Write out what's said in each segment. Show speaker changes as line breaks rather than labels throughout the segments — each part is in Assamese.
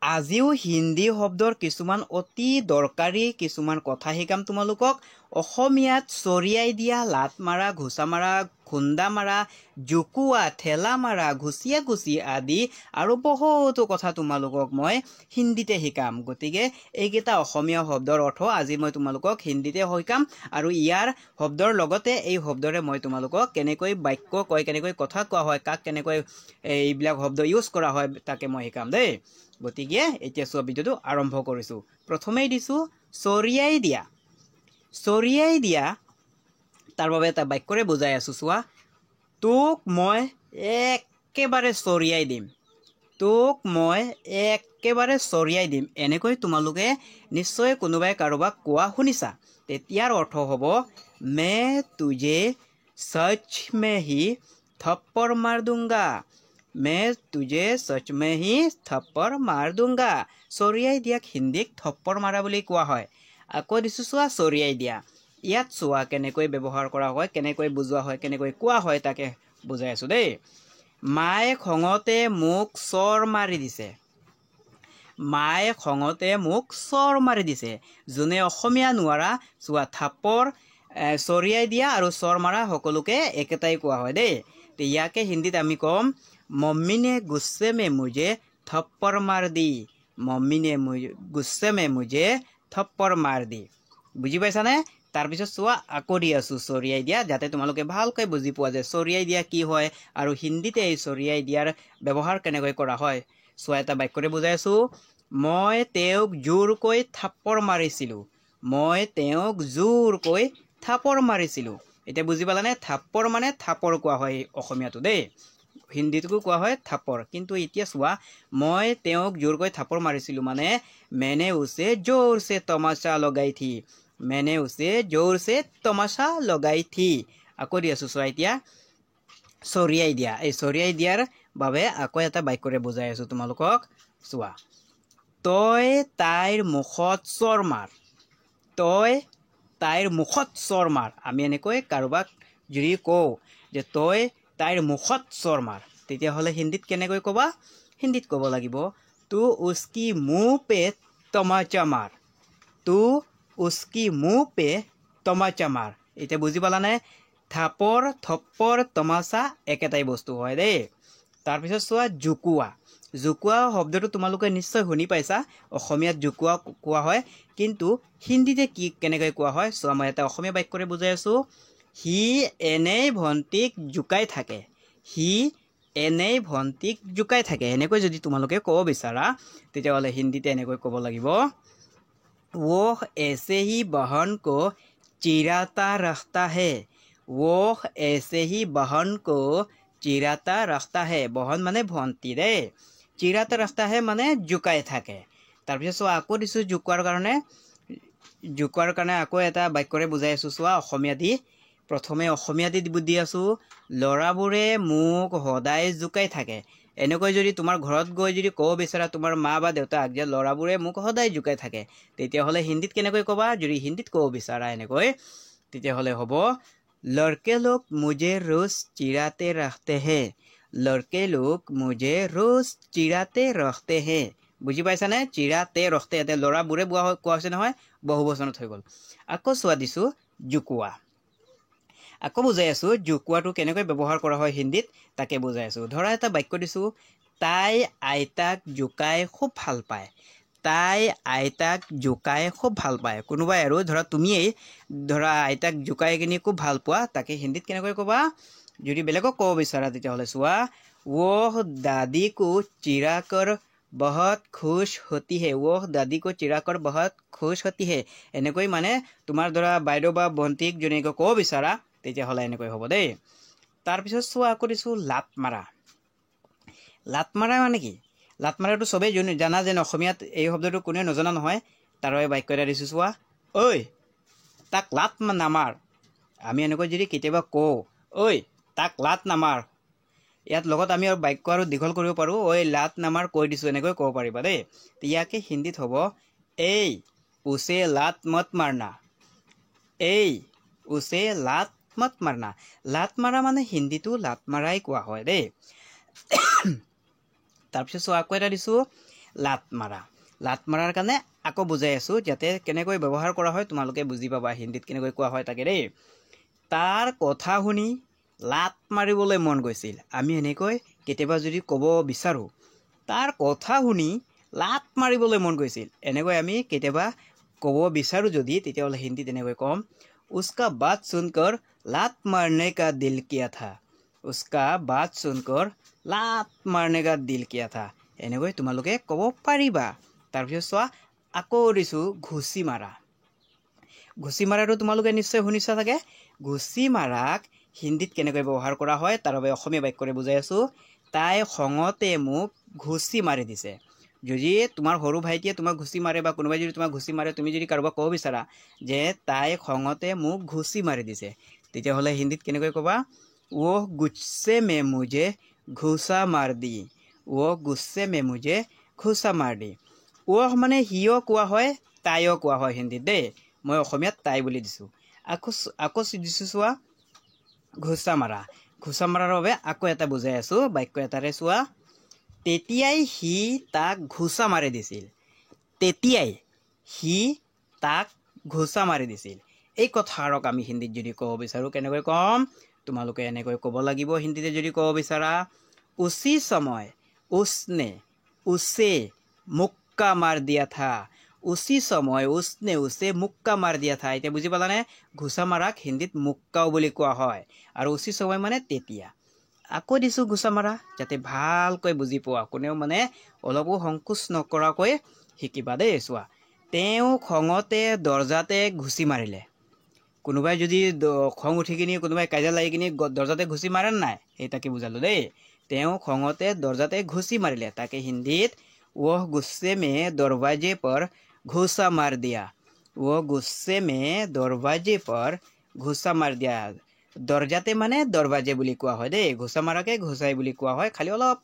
আজিও হিন্দী শব্দৰ কিছুমান অতি দৰকাৰী কিছুমান কথা শিকাম তোমালোকক অসমীয়াত চৰিয়াই দিয়া লাত মাৰা ঘুচা মাৰা খুন্দা মাৰা জুকুৱা ঠেলা মাৰা ঘুচিয়া ঘুচি আদি আৰু বহুতো কথা তোমালোকক মই হিন্দীতে শিকাম গতিকে এইকেইটা অসমীয়া শব্দৰ অৰ্থ আজি মই তোমালোকক হিন্দীতে শিকাম আৰু ইয়াৰ শব্দৰ লগতে এই শব্দৰে মই তোমালোকক কেনেকৈ বাক্য কয় কেনেকৈ কথা কোৱা হয় কাক কেনেকৈ এইবিলাক শব্দ ইউজ কৰা হয় তাকে মই শিকাম দেই গতিকে এতিয়া চোৱা ভিডিঅ'টো আৰম্ভ কৰিছোঁ প্ৰথমেই দিছোঁ চৰিয়াই দিয়া তাৰ বাবে এটা বাক্যৰে বুজাই আছোঁ চোৱা তোক মই একেবাৰে চৰিয়াই দিম এনেকৈ তোমালোকে নিশ্চয় কোনোবাই কাৰোবাক কোৱা শুনিছা তেতিয়াৰ অৰ্থ হ'ব মে তুঝে সচ মে হি থপ্পড় মাৰ দুংগা চৰিয়াই দিয়াক হিন্দীক থপ্পড় মাৰা বুলি কোৱা হয় আকৌ দিছোঁ চোৱা চৰিয়াই দিয়া ইয়াত চোৱা কেনেকৈ ব্যৱহাৰ কৰা হয় কেনেকৈ বুজোৱা হয় কেনেকৈ কোৱা হয় তাকে বুজাই আছোঁ দেই মায়ে খঙতে মোক চৰ মাৰি দিছে যোনে অসমীয়া নোৱাৰা চোৱা থাপ্পড় চৰিয়াই দিয়া আৰু চৰ মাৰা সকলোকে একেটাই কোৱা হয় দেই ইয়াকে হিন্দীত আমি ক'ম मम्मी ने गुस्से में मुझे थप्पड़ मार दी বুজি পাইছানে তাৰপিছত চোৱা আকৌ দি আছোঁ চৰিয়াই দিয়া যাতে তোমালোকে ভালকৈ বুজি পোৱা যায় চৰিয়াই দিয়া কি হয় আৰু হিন্দীতে এই চৰিয়াই দিয়াৰ ব্যৱহাৰ কেনেকৈ কৰা হয় চোৱা এটা বাক্যৰে বুজাই আছোঁ মই তেওঁক জোৰকৈ থাপ্পড় মাৰিছিলোঁ এতিয়া বুজি পালানে থাপ্পড় মানে থাপৰ কোৱা হয় অসমীয়াটো দেই হিন্দীটোকো কোৱা হয় থাপৰ কিন্তু এতিয়া চোৱা মই তেওঁক জোৰকৈ থাপৰ মাৰিছিলোঁ মানে मैंने उसे जोर से तमाशा लगाई थी আকৌ দি আছোঁ চোৱা এতিয়া চৰিয়াই দিয়া এই চৰিয়াই দিয়াৰ বাবে আকৌ এটা বাক্যৰে বুজাই আছোঁ তোমালোকক চোৱা তই তাইৰ মুখত চৰ মাৰ আমি এনেকৈ কাৰোবাক যদি কওঁ যে তই তাইৰ মুখত চৰ মাৰ তেতিয়াহ'লে হিন্দীত কেনেকৈ ক'বা হিন্দীত ক'ব লাগিব তু উস্কি মুহ পে তমাচা মাৰ এতিয়া বুজি পালানে থাপৰ থপ্পৰ তমাচা একেটাই বস্তু হয় দেই তাৰপিছত চোৱা জুকুৱা শব্দটো তোমালোকে নিশ্চয় শুনি পাইছা অসমীয়াত জুকুৱা কোৱা হয় কিন্তু হিন্দীতে কেনেকৈ কোৱা হয় চোৱা মই এটা অসমীয়া বাক্যৰে বুজাই আছোঁ সি এনেই ভণ্টিক জোকাই থাকে এনেকৈ যদি তোমালোকে ক'ব বিচাৰা তেতিয়াহ'লে হিন্দীতে এনেকৈ ক'ব লাগিব वो ऐसे ही बहन को चिढ़ाता रहता है बहन মানে ভণ্টি দেই চিৰাতা ৰাস্তা হে মানে জোকাই থাকে তাৰপিছত চোৱা আকৌ দিছোঁ জোকোৱাৰ কাৰণে আকৌ এটা বাক্যৰে বুজাই আছোঁ চোৱা অসমীয়া দি প্ৰথমে অসমীয়া দি আছোঁ ল'ৰাবোৰে মোক সদায় জোকাই থাকে এনেকৈ যদি তোমাৰ ঘৰত গৈ যদি ক'ব বিচাৰা তোমাৰ মা বা দেউতাক যে ল'ৰাবোৰে মোক সদায় জোকাই থাকে তেতিয়াহ'লে হিন্দীত কেনেকৈ ক'বা যদি হিন্দীত ক'ব বিচাৰা এনেকৈ তেতিয়াহ'লে হ'ব লড়কে লোগ মুঝে रोज चिढ़ाते रहते हैं বুজি পাইছানে চিৰাতে ৰখতে এতিয়া ল'ৰাবোৰে কোৱা হৈছে নহয় বহু বচনত হৈ গ'ল আকৌ চোৱা দিছোঁ জুকুৱা আকৌ বুজাই আছোঁ জুকুৱাটো কেনেকৈ ব্যৱহাৰ কৰা হয় হিন্দীত তাকে বুজাই আছোঁ ধৰা এটা বাক্য দিছোঁ তাই আইতাক জোকাই খুব ভাল পায় কোনোবাই আৰু ধৰা তুমিয়েই ধৰা আইতাক জোকাই কিনি খুব ভাল পোৱা তাকে হিন্দীত কেনেকৈ ক'বা যদি বেলেগক ক'ব বিচাৰা তেতিয়াহ'লে চোৱা वो दादी को चिढ़ाकर बहुत खुश होती है এনেকৈ মানে তোমাৰ ধৰা বাইদেউ বা ভণ্টিক যদি ক'ব বিচাৰা তেতিয়াহ'লে এনেকৈ হ'ব দেই তাৰপিছত চোৱা আকৌ দিছোঁ লাত মাৰা মানে কি লাত মাৰাটো চবেই জানা যেন অসমীয়াত এই শব্দটো কোনেও নজনা নহয় তাৰ বাবে বাক্য এটা দিছোঁ চোৱা ঐ তাক লাত নামাৰ আমি এনেকৈ যদি কেতিয়াবা কওঁ ঐ তাক লাত নামাৰ ইয়াত লগত আমি আৰু বাক্য আৰু দীঘল কৰিব পাৰোঁ ঐ লাত নামাৰ কৈ দিছোঁ এনেকৈ ক'ব পাৰিবা দেই ইয়াকে হিন্দীত হ'ব এই উছে লাত মত মাৰনা লাত মাৰা মানে হিন্দীটো লাত মাৰাই কোৱা হয় দেই তাৰপিছত চোৱা আকৌ এটা দিছোঁ লাত মাৰা লাত মাৰাৰ কাৰণে আকৌ বুজাই আছোঁ যাতে কেনেকৈ ব্যৱহাৰ কৰা হয় তোমালোকে বুজি পাবা হিন্দীত কেনেকৈ কোৱা হয় তাকে দেই তাৰ কথা শুনি লাত মাৰিবলৈ মন গৈছিল আমি এনেকৈ কেতিয়াবা যদি ক'ব বিচাৰোঁ তাৰ কথা শুনি লাত মাৰিবলৈ মন গৈছিল এনেকৈ আমি কেতিয়াবা ক'ব বিচাৰোঁ যদি তেতিয়াহ'লে হিন্দীত এনেকৈ ক'ম उसका बात सुनकर लात मारने का दिल किया था उसका बात सुनकर लात मारने का दिल किया था এনেকৈ তোমালোকে ক'ব পাৰিবা তাৰপিছত চোৱা আকৌ দিছোঁ ঘুচি মাৰা ঘুচি মাৰাটো তোমালোকে নিশ্চয় শুনিছা চাগে ঘুচি মাৰাক হিন্দীত কেনেকৈ ব্যৱহাৰ কৰা হয় তাৰ বাবে অসমীয়া বাক্যৰে বুজাই আছোঁ তাই খঙতে মোক ঘুচি মাৰি দিছে যদি তোমাৰ সৰু ভাইটিয়ে তোমাক ঘুচি মাৰে বা কোনোবাই যদি তোমাক ঘুচি মাৰে তুমি যদি কাৰোবাক ক'ব বিচাৰা যে তাই খঙতে মোক ঘুচি মাৰি দিছে তেতিয়াহ'লে হিন্দীত কেনেকৈ ক'বা वो गुस्से में मुझे घुसा मार दी वो गुस्से में मुझे घुसा मार दी वो মানে হিও কোৱা হয় তাইও কোৱা হয় হিন্দীত দেই মই অসমীয়াত তাই বুলি দিছোঁ আকৌ দিছোঁ চোৱা ঘুচা মাৰাৰ বাবে আকৌ এটা বুজাই আছোঁ বাক্য এটাৰে চোৱা তেতিয়াই সি তাক ঘুচা মাৰি দিছিল তেতিয়াই সি তাক ঘুচা মাৰি দিছিল এই কথাৰক আমি হিন্দীত যদি ক'ব বিচাৰোঁ কেনেকৈ ক'ম তোমালোকে এনেকৈ ক'ব লাগিব হিন্দীতে যদি ক'ব বিচাৰা উচি সময় उसने उसे मुक्का मार दिया था उसी समय उसने उसे मुक्का मार दिया था এতিয়া বুজি পালানে ঘুচা মাৰাক হিন্দীত মুক্কাও বুলি কোৱা হয় আৰু উচি সময় মানে তেতিয়া আকৌ দিছোঁ ঘুচা মাৰা যাতে ভালকৈ বুজি পোৱা কোনেও মানে অলপো সংকোচ নকৰাকৈ শিকিবা দেই চোৱা তেওঁ খঙতে দৰ্জাতে ঘুচি মাৰিলে কোনোবাই যদি খং উঠি কিনি কোনোবাই কাজিয়া লাগি কিনি দৰ্জাতে ঘুচি মাৰে নাই সেই তাকে বুজালোঁ দেই তেওঁ খঙতে দৰ্জাতে ঘুচি মাৰিলে তাকে হিন্দীত वह गुस्से में दरवाजे पर घुसा मार दिया वो गुस्से में दरवाजे पर घुसा मार दिया দৰ্জাতে মানে দৰৱাজে বুলি কোৱা হয় দেই ঘুচা মাৰাকে ঘুচাই বুলি কোৱা হয় খালি অলপ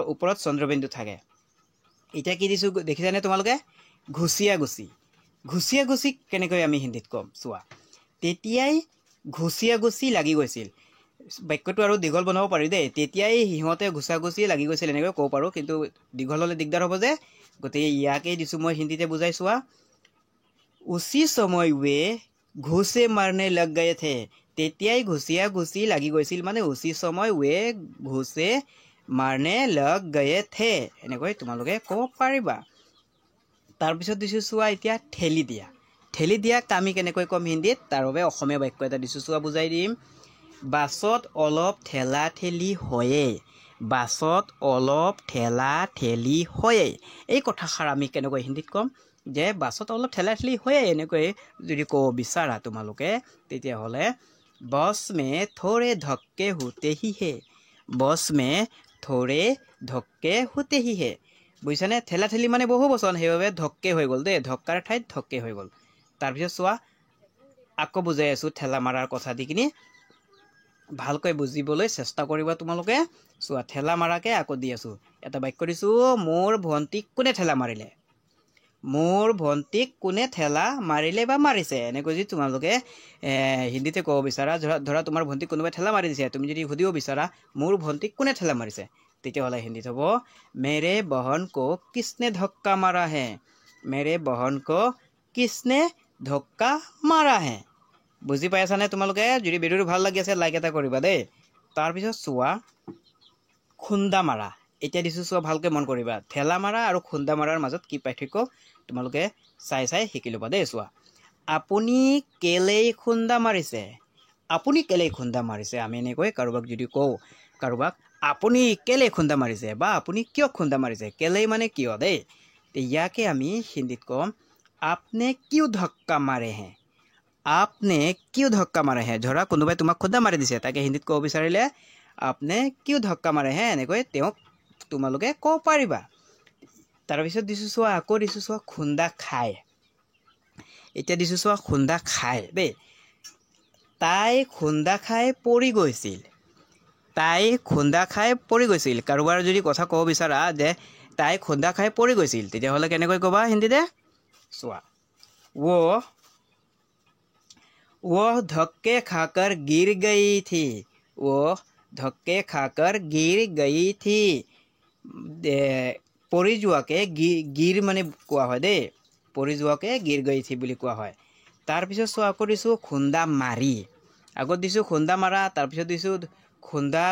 ওপৰত চন্দ্ৰবিন্দু থাকে এতিয়া কি দিছোঁ দেখিছানে তোমালোকে ঘুচিয়া গুচি কেনেকৈ আমি হিন্দীত ক'ম চোৱা তেতিয়াই ঘুচিয়া গুচি লাগি গৈছিল বাক্যটো আৰু দীঘল বনাব পাৰি দেই তেতিয়াই সিহঁতে ঘুচি লাগি গৈছিল এনেকৈ ক'ব পাৰোঁ কিন্তু দীঘল হ'লে দিগদাৰ হ'ব যে গতিকে ইয়াকেই দিছোঁ মই হিন্দীতে বুজাই চোৱা উচি সময় वे ঘুচে মাৰনে লগ গয়ে থে তেতিয়াই ঘুচি লাগি গৈছিল মানে উচি সময় वे ঘুচে মাৰনে লগ গয়ে থে এনেকৈ তোমালোকে ক'ব পাৰিবা তাৰপিছত দিছোঁ চোৱা এতিয়া ঠেলি দিয়াক আমি কেনেকৈ ক'ম হিন্দীত তাৰ বাবে অসমীয়া বাক্য এটা দিছোঁ চোৱা বুজাই দিম বাছত অলপ ঠেলা ঠেলি হয়ে এই কথাষাৰ আমি কেনেকৈ হিন্দীত ক'ম যে বাছত অলপ ঠেলা ঠেলি হয়ে এনেকৈ যদি ক'ব বিচাৰা তোমালোকে তেতিয়াহ'লে बस में थोड़े धक्के होते ही है বুজিছানে ঠেলা ঠেলি মানে বহু বচন সেইবাবে ধক্কে হৈ গ'ল দেই ধক্কাৰ ঠাইত ধক্কে হৈ গ'ল তাৰপিছত চোৱা আকৌ বুজাই আছোঁ ঠেলা মাৰাৰ কথা দি কিনি ভালকৈ বুজিবলৈ চেষ্টা কৰিবা তোমালোকে চোৱা ঠেলা মাৰাকে আকৌ দি আছোঁ এটা বাক্য দিছোঁ মোৰ ভণ্টিক কোনে ঠেলা মাৰিলে বা মাৰিছে এনেকৈ যদি তোমালোকে হিন্দীতে ক'ব বিচাৰা ধৰা তোমাৰ ভণ্টিক কোনোবাই ঠেলা মাৰি দিছে তুমি যদি সুধিব বিচাৰা মোৰ ভণ্টিক কোনে ঠেলা মাৰিছে তেতিয়াহ'লে হিন্দীত হ'ব মেৰে বহন কো কিসনে ধক্কা মাৰা হে বুজি পাইছানে তোমালোকে যদি ভিডিঅ'টো ভাল লাগি আছে লাইক এটা কৰিবা দেই তাৰপিছত চোৱা খুন্দা মাৰা এতিয়া দিছোঁ চোৱা ভালকৈ মন কৰিবা ঠেলা মাৰা আৰু খুন্দা মাৰাৰ মাজত কি পাৰ্থক্য তোমালোকে চাই শিকি ল'বা দেই চোৱা আপুনি কেলেই খুন্দা মাৰিছে আমি এনেকৈ কাৰোবাক যদি কওঁ আপুনি কেলে খুন্দা মাৰিছে বা আপুনি কিয় খুন্দা মাৰিছে কেলেই মানে কিয় দেই ইয়াকে আমি হিন্দীত ক'ম আপনে কিয় ধক্কা মাৰে হে ধৰা কোনোবাই তোমাক খুন্দা মাৰি দিছে তাকে হিন্দীত ক'ব বিচাৰিলে আপনে কিয় ধক্কা মাৰে হে এনেকৈ তেওঁক তোমালোকে ক'ব পাৰিবা তাৰপিছত দিছোঁ চোৱা আকৌ দিছোঁ চোৱা খুন্দা খায় এতিয়া দিছোঁ চোৱা খুন্দা খায় দেই তাই খুন্দা খাই পৰি গৈছিল কাৰোবাৰ যদি কথা ক'ব বিচাৰা যে তাই খুন্দা খাই পৰি গৈছিল তেতিয়াহ'লে কেনেকৈ ক'বা হিন্দীতে চোৱা वो धक्के खाकर गिर गई थी পৰি যোৱাকে গীৰ মানে কোৱা হয় দেই পৰি যোৱাকে গীৰ গৈ থি বুলি কোৱা হয় তাৰপিছত চোৱা আকৌ দিছোঁ খুন্দা মাৰি আগত দিছোঁ খুন্দা মাৰা তাৰপিছত দিছোঁ খুন্দা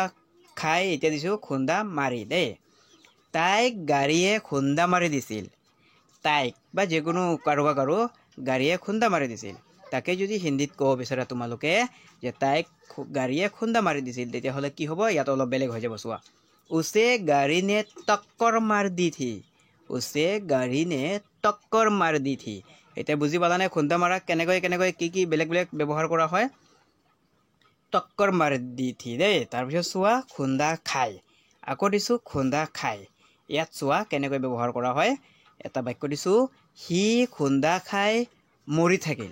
খাই এতিয়া দিছোঁ খুন্দা মাৰি দেই তাইক গাড়ীয়ে খুন্দা মাৰি দিছিল তাইক বা যিকোনো কাৰোবাক আৰু গাড়ীয়ে খুন্দা মাৰি দিছিল তাকে যদি হিন্দীত ক'ব বিচাৰা তোমালোকে যে তাইক গাড়ীয়ে খুন্দা মাৰি দিছিল তেতিয়াহ'লে কি হ'ব ইয়াত অলপ বেলেগ হৈ যাব চোৱা उसे गाड़ी ने टक्कर मार दी थी उसे गाड़ी ने टक्कर मार दी थी এতিয়া বুজি পালানে খুন্দা মাৰা কেনেকৈ কি বেলেগ বেলেগ ব্যৱহাৰ কৰা হয় টক্কৰ মাৰ দি থি দেই তাৰপিছত চোৱা খুন্দা খাই আকৌ দিছোঁ খুন্দা খাই ইয়াত চোৱা কেনেকৈ ব্যৱহাৰ কৰা হয় এটা বাক্য দিছোঁ সি খুন্দা খাই মৰি থাকিল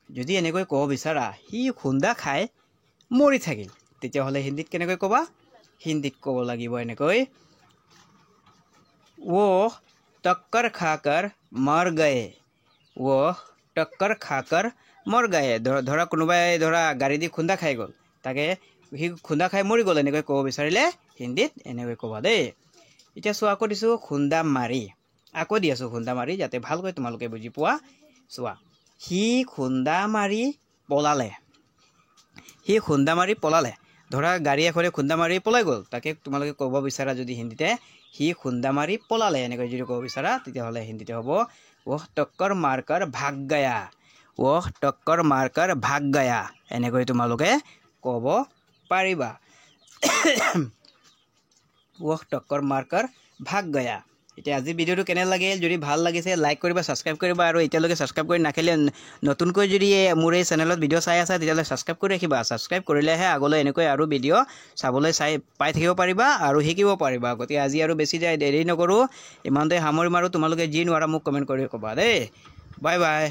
যদি এনেকৈ ক'ব বিচাৰা সি খুন্দা খাই মৰি থাকিল তেতিয়াহ'লে হিন্দীত কেনেকৈ ক'বা हिंदी को লাগিব এনেকৈ वो टक्कर खाकर मर गए वो टक्कर खाकर मर गए ধৰা কোনোবাই ধৰা গাড়ী দি খুন্দা খাই গ'ল তাকে সি খুন্দা খাই মৰি গ'ল এনেকৈ ক'ব বিচাৰিলে হিন্দীত এনেকৈ ক'বা দেই এতিয়া চোৱা আকৌ দিছোঁ খুন্দা মাৰি আকৌ দি আছোঁ খুন্দা মাৰি যাতে ভালকৈ তোমালোকে বুজি পোৱা চোৱা সি খুন্দা মাৰি পলালে সি খুন্দা মাৰি পলালে ধৰা গাড়ী এখনে খুন্দা মাৰি পলাই গ'ল তাকে তোমালোকে ক'ব বিচাৰা যদি হিন্দীতে সি খুন্দা মাৰি পলালে এনেকৈ যদি ক'ব বিচাৰা তেতিয়াহ'লে হিন্দীতে হ'ব ওহ টক্কৰ মাৰকাৰ ভাগ গয়া ওহ টক্কৰ মাৰকাৰ ভাগ গয়া এনেকৈ তোমালোকে ক'ব পাৰিবা ওহ টক্কৰ মাৰকাৰ ভাগ গয়া এতিয়া আজি ভিডিওটো কেনে লাগিল যদি ভাল লাগিছে লাইক কৰিবা সাবস্ক্ৰাইব কৰিবা আৰু এতিয়ালৈকে সাবস্ক্ৰাইব কৰি নাখিলে নতুনকৈ যদি মোৰ এই চেনেলত ভিডিও চাই আছা তেতিয়াহ'লে সাবস্ক্ৰাইব কৰি ৰাখিবা সাবস্ক্ৰাইব কৰিলেহে আগলৈ এনেকৈ আৰু ভিডিও চাবলৈ পাই থাকিব পাৰিবা আৰু শিকিব পাৰিবা গতিকে আজি আৰু বেছি দেৰি নকৰোঁ ইমানতে সামৰি মাৰো তোমালোকে যি নোৱাৰা মোক কমেন্ট কৰি ক'বা দেই বাই বাই